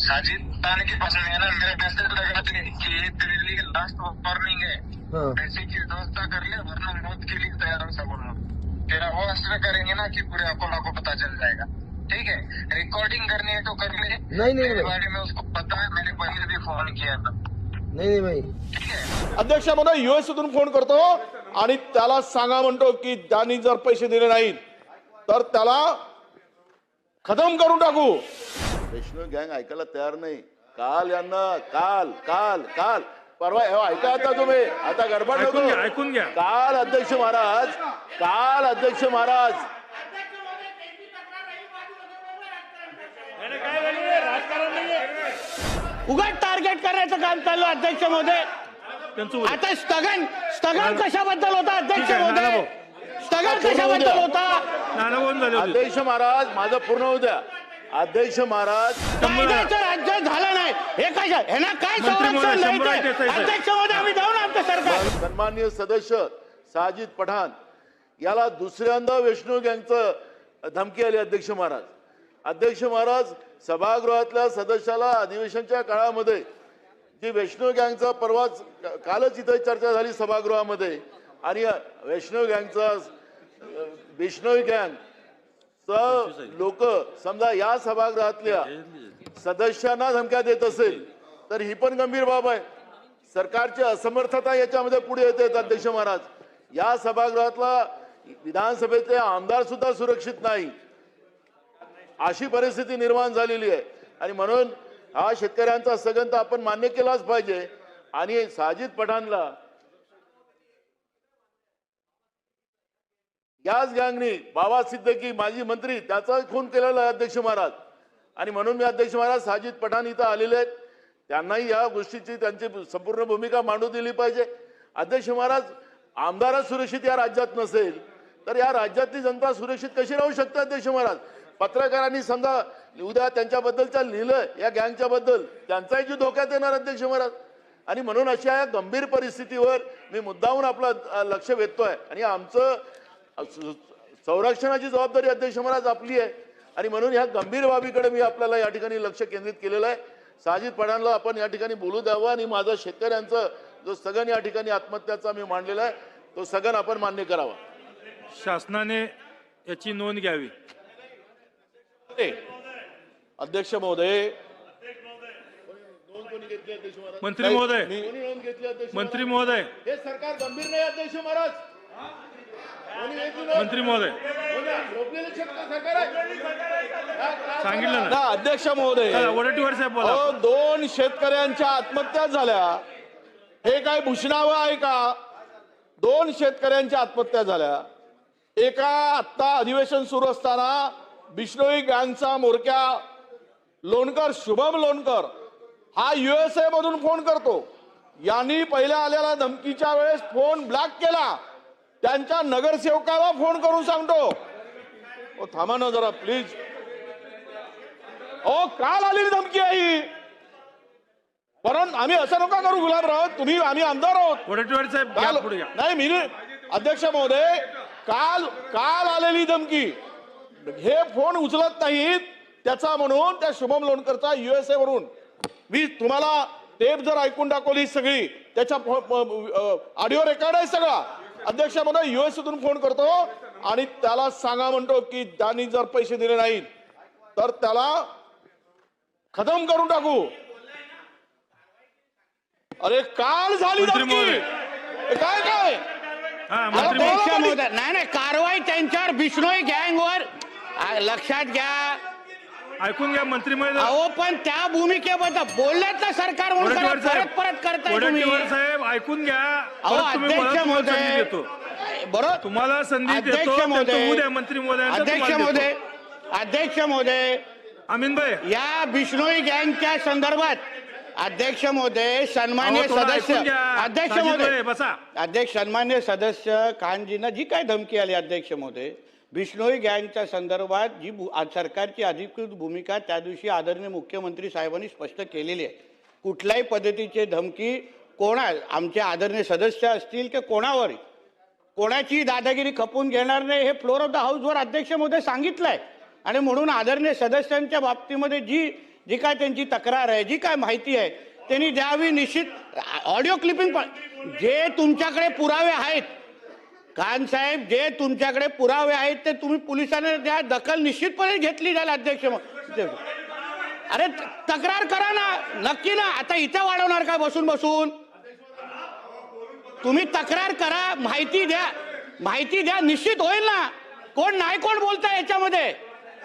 साजिद ताने के पास है ना, मेरे मैसेज लगा थे कि ये तेरे लिए लास्ट वार्निंग है, पैसे की व्यवस्था कर ले वरना मौत के लिए तैयार हो सकूंगा। तेरा वो असर करेंगे ना कि पूरे अकोला को पता चल जाएगा। ठीक है, रिकॉर्डिंग करनी है तो कर ले। नहीं मेरे बारे में उसको पता है, मैंने पहले भी फोन किया था। नाही भाई ठीक है, अध्यक्ष महोदय युएसतून फोन करतो आणि त्याला सांगा म्हणतो की त्यांनी जर पैसे दिले नाहीत तर त्याला खतम करून टाकू। वैष्णव गँग ऐकायला तयार नाही। काल यांना काल काल काल परवा ऐका आता तुम्ही, आता गडबड नको, ऐकून घ्या। काल अध्यक्ष महाराज उगाच टार्गेट करायचं काम चालू अध्यक्ष महोदय। आता स्थगन कशाबद्दल होता अध्यक्ष महोदय? स्थगन कशाबद्दल होता? अध्यक्ष महाराज माझं पूर्ण होऊ द्या। अध्यक्ष महाराज कायद्याचं राज्य झालं नाही हे कशा ह्यांना काय संरक्षण द्यायचं? अध्यक्ष महोदय आम्ही जाऊ ना आमचं सरकार। सन्माननीय सदस्य साजिद पठाण याला दुसऱ्यांदा वैष्णव गँगचं धमकी आली। अध्यक्ष महाराज सभागृहातल्या सदस्याला अधिवेशनच्या काळामध्ये जी वैष्णव गँगचा परवाच कालच इथे चर्चा झाली सभागृहामध्ये आणि वैष्णव गँग लोक समजा या सभागृहातल्या सदस्यांना धमक्या देत असेल तर ही पण गंभीर बाब आहे। सरकारची असमर्थता याच्यामध्ये पुढे येते। अध्यक्ष महाराज या सभागृहातला विधानसभेचे आमदार सुद्धा सुरक्षित नाही अशी परिस्थिती निर्माण झालेली आहे आणि म्हणून हा शेतकऱ्यांचा स्थगन तर आपण मान्य केलाच पाहिजे। आणि साजिद पठाणला याच गँगनी बाबा सिद्दीकी माजी मंत्री त्याचा खून केलेला आहे अध्यक्ष महाराज। आणि म्हणून मी अध्यक्ष महाराज साजिद पठाण इथं आलेले आहेत, त्यांनाही या गोष्टीची त्यांची संपूर्ण भूमिका मांडू दिली पाहिजे। अध्यक्ष महाराज आमदारच सुरक्षित या राज्यात नसेल तर या राज्यातली जनता सुरक्षित कशी राहू शकते? अध्यक्ष महाराज पत्रकारांनी समजा उद्या त्यांच्याबद्दलच्या लिहिलं या गँगच्या बद्दल त्यांचाही जीव धोक्यात येणार अध्यक्ष महाराज। आणि म्हणून अशा या गंभीर परिस्थितीवर मी मुद्दामून आपलं लक्ष वेधतोय आणि आमचं संरक्षणाची जबाबदारी अध्यक्ष महाराज आपली आहे आणि म्हणून ह्या गंभीर बाबीकडे मी आपल्याला या ठिकाणी लक्ष केंद्रित केलेलं आहे। साजिद पठाणला आपण या ठिकाणी बोलू द्यावं आणि माझा शेतकऱ्यांचं जो स्थगन या ठिकाणी आत्महत्याचा मी मांडलेला आहे तो स्थगन आपण मान्य करावा। शासनाने याची नोंद घ्यावी। अध्यक्ष महोदय मंत्री महोदय मंत्री महोदय हे सरकार गंभीर नाही अध्यक्ष महाराज। मंत्री महोदय सांगितलं ना अध्यक्ष महोदय वडट्टीवार साहेब बोला। दोन शेतकऱ्यांच्या आत्महत्या झाल्या हे काय भूषणावं आहे का? दोन शेतकऱ्यांच्या आत्महत्या झाल्या। एका आत्ता अधिवेशन सुरू असताना बिश्नोई गँगचा मोरक्या लोणकर शुभम लोणकर हा USA मधून फोन करतो। यांनी पहिल्या आलेल्या धमकीच्या वेळेस फोन ब्लॉक केला, त्यांच्या नगरसेवकाला फोन करून सांगतो ओ थांबा ना जरा प्लीज, ओ काल आलेली धमकी आहे। परंतु आम्ही असं नका करू गुलाबराव, तुम्ही आम्ही आमदार आहोत। वडट्टीवार साहेब घ्या पुढे घ्या। नाही मी अध्यक्ष महोदय काल आलेली धमकी हे फोन उचलत नाहीत त्याचा म्हणून त्या शुभम लोणकरचा USA वरून मी तुम्हाला टेप जर ऐकून दाखवली सगळी त्याच्या ऑडिओ रेकॉर्ड आहे सगळा। अध्यक्ष महोदय US फोन करतो आणि त्याला सांगा म्हणतो की त्यांनी जर पैसे दिले नाहीत तर त्याला खतम करून टाकू। अरे काल झाली धमकी काय काय अध्यक्ष महोदय नाही कारवाई त्यांच्यावर बिश्नोई गँगवर लक्षात घ्या, ऐकून घ्या मंत्री महोदय। अहो पण त्या भूमिकेबद्दल बोलल्यात ना सरकार म्हणून परत करताय तुम्ही। वडट्टीवार साहेब ऐकून घ्या। अध्यक्ष महोदय बरोबर तुम्हाला संधी देतो। मंत्री महोदय अध्यक्ष महोदय अमीन भाई या बिश्नोई गँगच्या संदर्भात अध्यक्ष महोदय सन्मान्य सदस्य सन्मान्य सदस्य खानजींना जी काय धमकी आली अध्यक्ष महोदय बिश्नोई गँगच्या संदर्भात जी सरकारची अधिकृत भूमिका त्या दिवशी आदरणीय मुख्यमंत्री साहेबांनी स्पष्ट केलेली आहे। कुठल्याही पद्धतीची धमकी आमचे आदरणीय सदस्य असतील की कोणाची दादागिरी खपून घेणार नाही हे फ्लोर ऑफ द हाऊसवर अध्यक्ष महोदय सांगितलंय। आणि म्हणून आदरणीय सदस्यांच्या बाबतीमध्ये जी काय त्यांची तक्रार आहे, जी काय माहिती आहे त्यांनी द्यावी निश्चित. ऑडिओ क्लिपिंग पण जे तुमच्याकडे पुरावे आहेत खान साहेब, जे तुमच्याकडे पुरावे आहेत ते तुम्ही पोलिसांना द्या, दखल निश्चितपणे घेतली जाईल अध्यक्ष. अरे तक्रार करा ना, नक्की ना. आता इथं वाढवणार का बसून बसून? तुम्ही तक्रार करा, माहिती द्या, निश्चित होईल ना. कोण नाही कोण बोलताय याच्यामध्ये?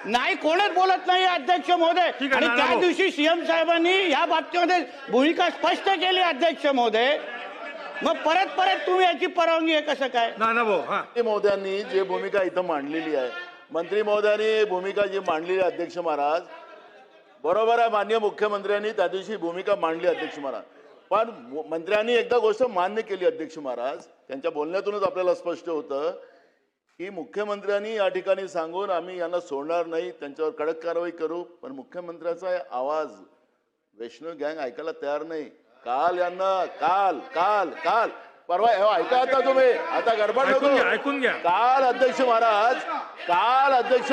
नाही, कोणच बोलत नाही अध्यक्ष महोदय. आणि त्या दिवशी सीएम साहेबांनी या बाबतीमध्ये भूमिका स्पष्ट केली अध्यक्ष महोदय. मग परत तुम्ही याची परवानगी आहे कसं काय? मंत्री महोदयांनी जे भूमिका इथं मांडलेली आहे, मंत्री महोदयांनी भूमिका जी मांडलेली आहे अध्यक्ष महाराज, बरोबर आहे. माननीय मुख्यमंत्र्यांनी त्या दिवशी भूमिका मांडली अध्यक्ष महाराज, पण मंत्र्यांनी एकदा गोष्ट मान्य केली अध्यक्ष महाराज, त्यांच्या बोलण्यातूनच आपल्याला स्पष्ट होतं की मुख्यमंत्र्यांनी या ठिकाणी सांगून आम्ही यांना सोडणार नाही, त्यांच्यावर कडक कारवाई करू. पण मुख्यमंत्र्याचा आवाज वैष्णव गँग ऐकायला तयार नाही. काल यांना काल परवा ऐका आता तुम्ही, आता गडबड नको, ऐकून घ्या. काल अध्यक्ष महाराज अध्यक्ष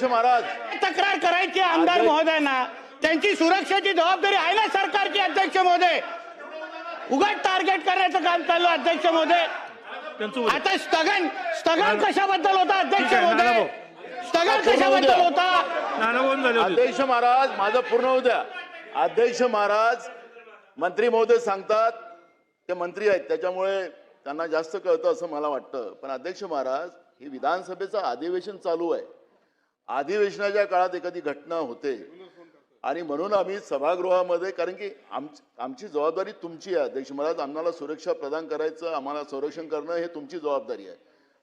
महाराज तक्रार करायची आमदार महोदयांना, त्यांची सुरक्षेची जबाबदारी आहे ना सरकारची अध्यक्ष महोदय. उगाच टार्गेट करण्याचं काम चाललं अध्यक्ष महोदय. आता स्थगन कशाबद्दल होता अध्यक्ष महोदय? स्थगन कशाबद्दल होता? अध्यक्ष महाराज माझं पूर्ण होऊ द्या. अध्यक्ष महाराज, मंत्री महोदय सांगतात, ते मंत्री आहेत त्याच्यामुळे त्यांना जास्त कळतं असं मला वाटतं. पण अध्यक्ष महाराज, हे विधानसभेचं अधिवेशन चालू आहे. अधिवेशनाच्या काळात एखादी घटना होते आणि म्हणून आम्ही सभागृहामध्ये, कारण की आमची जबाबदारी तुमची आहे अध्यक्ष महाराज, आम्हाला सुरक्षा प्रदान करायचं, आम्हाला संरक्षण करणं हे तुमची जबाबदारी आहे.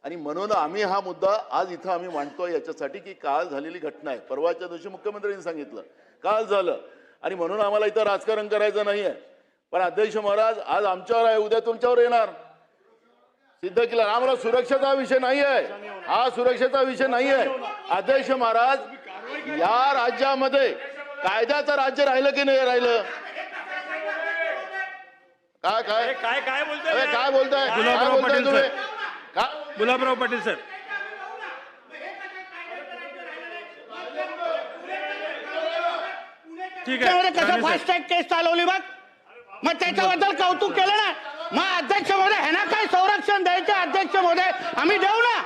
आणि म्हणून आम्ही हा मुद्दा आज इथं आम्ही मांडतोय याच्यासाठी की काल झालेली घटना आहे. परवाच्या दिवशी मुख्यमंत्र्यांनी सांगितलं काल झालं, आणि म्हणून आम्हाला इथं राजकारण करायचं नाही आहे. पण अध्यक्ष महाराज, आज आमच्यावर आहे, उद्या तुमच्यावर येणार. सिद्ध केलं. आम्हाला सुरक्षेचा विषय नाही आहे, हा सुरक्षेचा विषय नाही आहे अध्यक्ष महाराज. या राज्यामध्ये कायद्याचं राज्य राहिलं की नाही राहिलं? काय बोलताय तुम्ही? गुलाबराव पाटील सर, ठीक आहे. कसं फास्ट ट्रॅक केस चालवली बघ, मग त्याच्याबद्दल कौतुक केलं ना. मग अध्यक्ष महोदय ह्यांना काय संरक्षण द्यायचं अध्यक्ष महोदय? आम्ही देऊ ना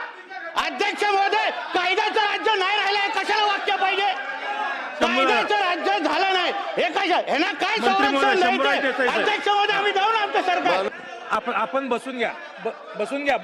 अध्यक्ष महोदय. कायद्याचं राज्य नाही राहिलंय, कशाला वाक्य पाहिजे? कायद्याचं राज्य झालं नाही हे कशा, ह्यांना काय संरक्षण द्यायचं अध्यक्ष महोदय? आम्ही देऊ ना आमचं सरकार. आपण बसून घ्या.